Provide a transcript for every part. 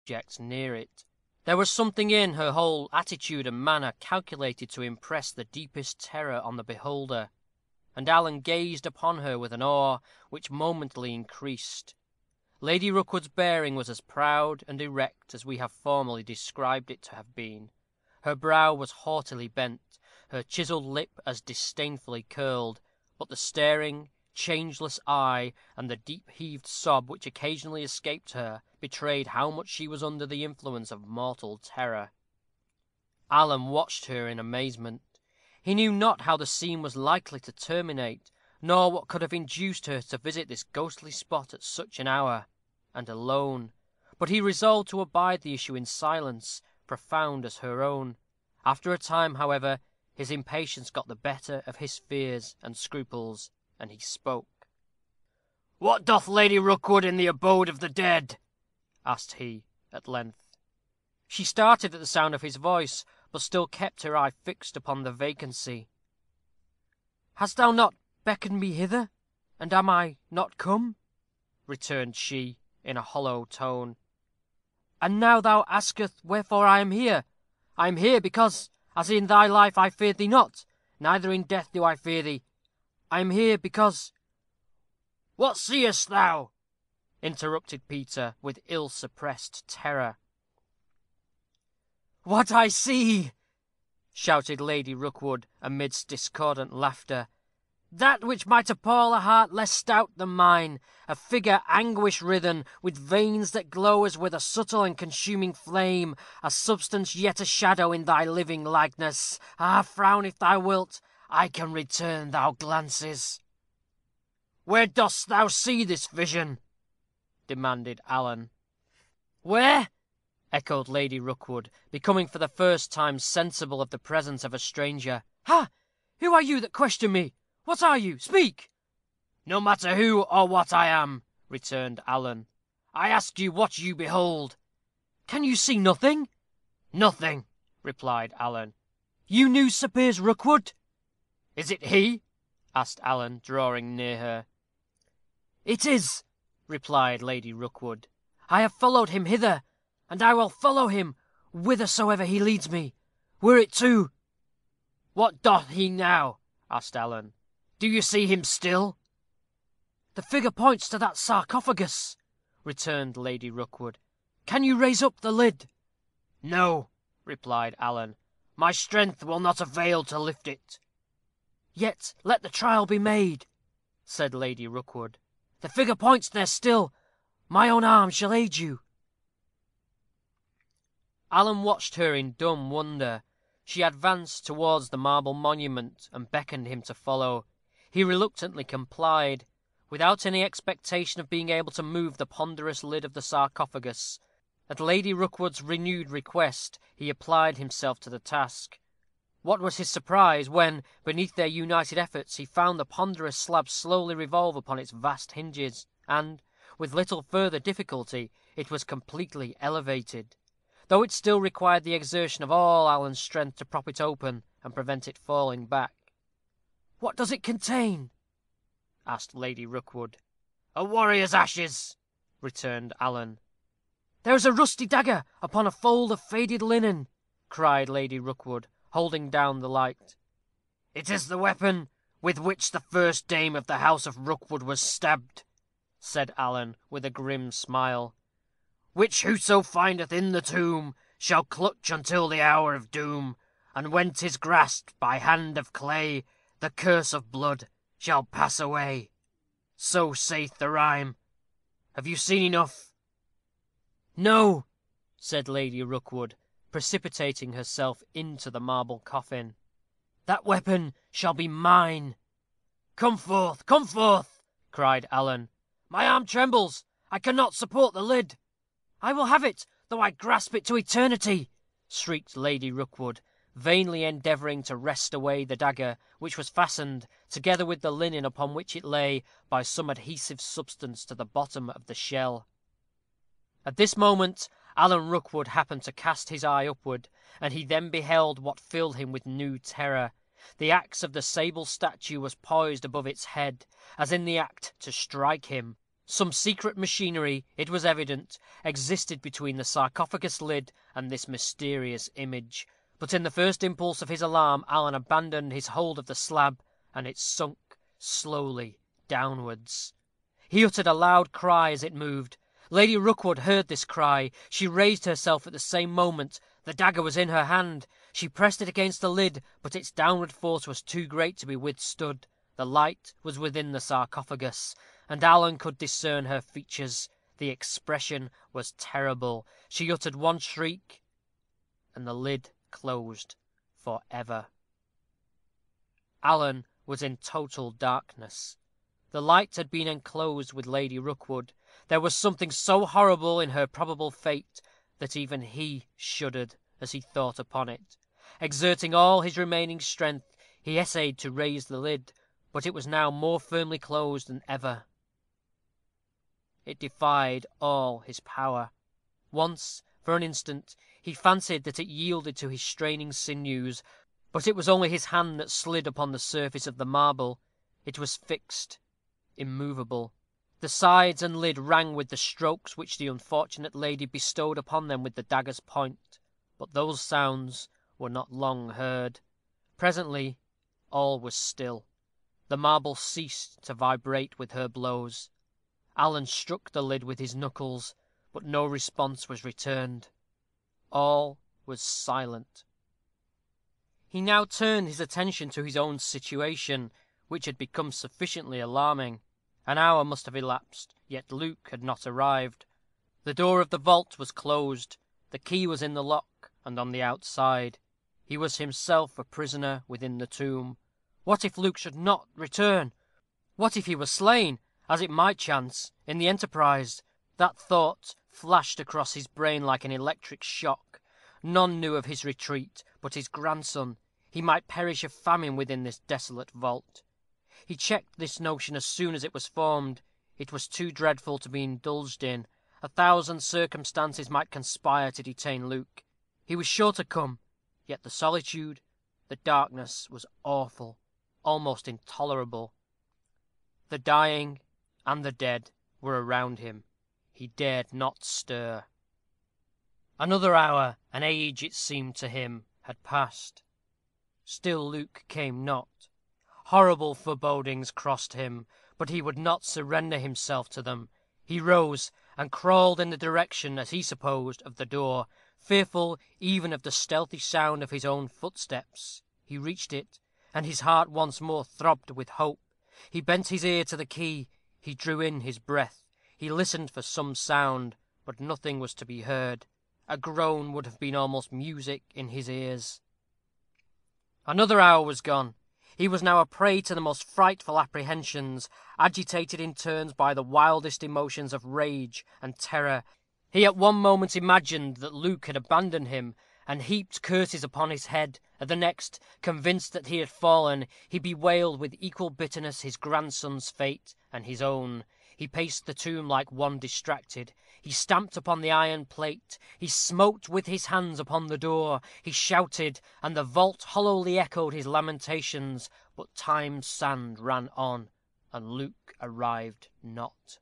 object near it. There was something in her whole attitude and manner calculated to impress the deepest terror on the beholder, and Alan gazed upon her with an awe which momently increased. Lady Rookwood's bearing was as proud and erect as we have formerly described it to have been. Her brow was haughtily bent, her chiselled lip as disdainfully curled, but the staring, changeless eye, and the deep-heaved sob which occasionally escaped her, betrayed how much she was under the influence of mortal terror. Alan watched her in amazement. He knew not how the scene was likely to terminate, nor what could have induced her to visit this ghostly spot at such an hour, and alone. But he resolved to abide the issue in silence, profound as her own. After a time, however, his impatience got the better of his fears and scruples, and he spoke. "What doth Lady Rookwood in the abode of the dead?" asked he, at length. She started at the sound of his voice, but still kept her eye fixed upon the vacancy. "Hast thou not beckoned me hither, and am I not come?" returned she, in a hollow tone. "And now thou asketh wherefore I am here. I am here because, as in thy life I feared thee not, neither in death do I fear thee. I am here because—" "What seest thou?" interrupted Peter, with ill-suppressed terror. "What I see," shouted Lady Rookwood, amidst discordant laughter. "That which might appall a heart less stout than mine. A figure anguish-writhen, with veins that glow as with a subtle and consuming flame. A substance yet a shadow in thy living likeness. Ah, frown if thou wilt. I can return thou glances." "Where dost thou see this vision?" demanded Alan. "Where?" echoed Lady Rookwood, becoming for the first time sensible of the presence of a stranger. "Ha! Who are you that question me? What are you? Speak." "No matter who or what I am," returned Alan. "I ask you what you behold." "Can you see nothing?" "Nothing," replied Alan. "You knew Sir Piers Rookwood?" "Is it he?" asked Alan, drawing near her. "It is," replied Lady Rookwood. "I have followed him hither, and I will follow him whithersoever he leads me, were it to—" "What doth he now?" asked Alan. "Do you see him still?" "The figure points to that sarcophagus," returned Lady Rookwood. "Can you raise up the lid?" "No," replied Alan. "My strength will not avail to lift it." "Yet let the trial be made," said Lady Rookwood. "The figure points there still. My own arm shall aid you." Alan watched her in dumb wonder. She advanced towards the marble monument, and beckoned him to follow. He reluctantly complied. Without any expectation of being able to move the ponderous lid of the sarcophagus, at Lady Rookwood's renewed request, he applied himself to the task. What was his surprise, when, beneath their united efforts, he found the ponderous slab slowly revolve upon its vast hinges, and, with little further difficulty, it was completely elevated, though it still required the exertion of all Alan's strength to prop it open and prevent it falling back. "What does it contain?" asked Lady Rookwood. "A warrior's ashes," returned Alan. "There is a rusty dagger upon a fold of faded linen," cried Lady Rookwood, holding down the light. "It is the weapon with which the first dame of the house of Rookwood was stabbed," said Alan, with a grim smile, "which whoso findeth in the tomb shall clutch until the hour of doom, and when 'tis grasped by hand of clay, the curse of blood shall pass away. So saith the rhyme. Have you seen enough?" "No," said Lady Rookwood, precipitating herself into the marble coffin. "That weapon shall be mine." "Come forth, come forth," cried Alan. "My arm trembles. I cannot support the lid." "I will have it, though I grasp it to eternity," shrieked Lady Rookwood, vainly endeavouring to wrest away the dagger, which was fastened, together with the linen upon which it lay, by some adhesive substance to the bottom of the shell. At this moment Alan Rookwood happened to cast his eye upward, and he then beheld what filled him with new terror. The axe of the sable statue was poised above its head, as in the act to strike him. Some secret machinery, it was evident, existed between the sarcophagus lid and this mysterious image. But in the first impulse of his alarm, Alan abandoned his hold of the slab, and it sunk slowly downwards. He uttered a loud cry as it moved. Lady Rookwood heard this cry. She raised herself at the same moment. The dagger was in her hand. She pressed it against the lid, but its downward force was too great to be withstood. The light was within the sarcophagus, and Alan could discern her features. The expression was terrible. She uttered one shriek, and the lid closed for ever. Alan was in total darkness. The light had been enclosed with Lady Rookwood. There was something so horrible in her probable fate that even he shuddered as he thought upon it. Exerting all his remaining strength, he essayed to raise the lid, but it was now more firmly closed than ever. It defied all his power. Once, for an instant, he fancied that it yielded to his straining sinews, but it was only his hand that slid upon the surface of the marble. It was fixed, immovable. The sides and lid rang with the strokes which the unfortunate lady bestowed upon them with the dagger's point, but those sounds were not long heard. Presently all was still. The marble ceased to vibrate with her blows. Alan struck the lid with his knuckles, but no response was returned. All was silent. He now turned his attention to his own situation, which had become sufficiently alarming. An hour must have elapsed, yet Luke had not arrived. The door of the vault was closed. The key was in the lock, and on the outside. He was himself a prisoner within the tomb. What if Luke should not return? What if he were slain, as it might chance, in the enterprise? That thought flashed across his brain like an electric shock. None knew of his retreat but his grandson. He might perish of famine within this desolate vault. He checked this notion as soon as it was formed. It was too dreadful to be indulged in. 1,000 circumstances might conspire to detain Luke. He was sure to come, yet the solitude, the darkness was awful, almost intolerable. The dying and the dead were around him. He dared not stir. Another hour, an age it seemed to him, had passed. Still Luke came not. Horrible forebodings crossed him, but he would not surrender himself to them. He rose, and crawled in the direction, as he supposed, of the door, fearful even of the stealthy sound of his own footsteps. He reached it, and his heart once more throbbed with hope. He bent his ear to the key. He drew in his breath. He listened for some sound, but nothing was to be heard. A groan would have been almost music in his ears. Another hour was gone. He was now a prey to the most frightful apprehensions, agitated in turns by the wildest emotions of rage and terror. He at one moment imagined that Luke had abandoned him, and heaped curses upon his head. At the next, convinced that he had fallen, he bewailed with equal bitterness his grandson's fate and his own. He paced the tomb like one distracted. He stamped upon the iron plate. He smote with his hands upon the door. He shouted, and the vault hollowly echoed his lamentations. But time's sand ran on, and Luke arrived not.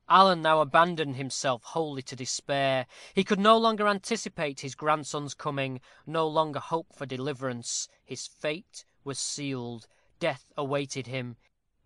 Alan now abandoned himself wholly to despair. He could no longer anticipate his grandson's coming, no longer hope for deliverance. His fate was sealed. Death awaited him.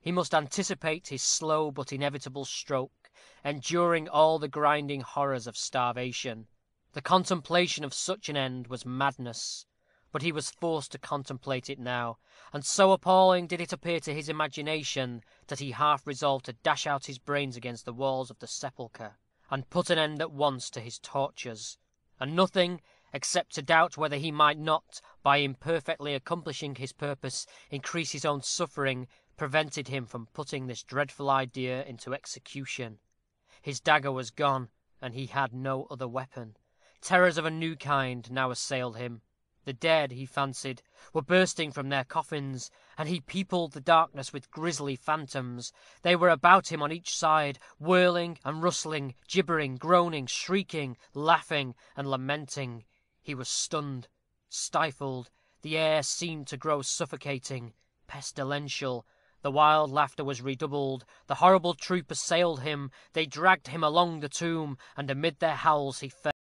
He must anticipate his slow but inevitable stroke, enduring all the grinding horrors of starvation. The contemplation of such an end was madness, but he was forced to contemplate it now, and so appalling did it appear to his imagination, that he half resolved to dash out his brains against the walls of the sepulchre, and put an end at once to his tortures; and nothing, except to doubt whether he might not, by imperfectly accomplishing his purpose, increase his own suffering, prevented him from putting this dreadful idea into execution. His dagger was gone, and he had no other weapon. Terrors of a new kind now assailed him. The dead, he fancied, were bursting from their coffins, and he peopled the darkness with grisly phantoms. They were about him on each side, whirling and rustling, gibbering, groaning, shrieking, laughing, and lamenting. He was stunned, stifled. The air seemed to grow suffocating, pestilential. The wild laughter was redoubled. The horrible troop assailed him. They dragged him along the tomb, and amid their howls he fell.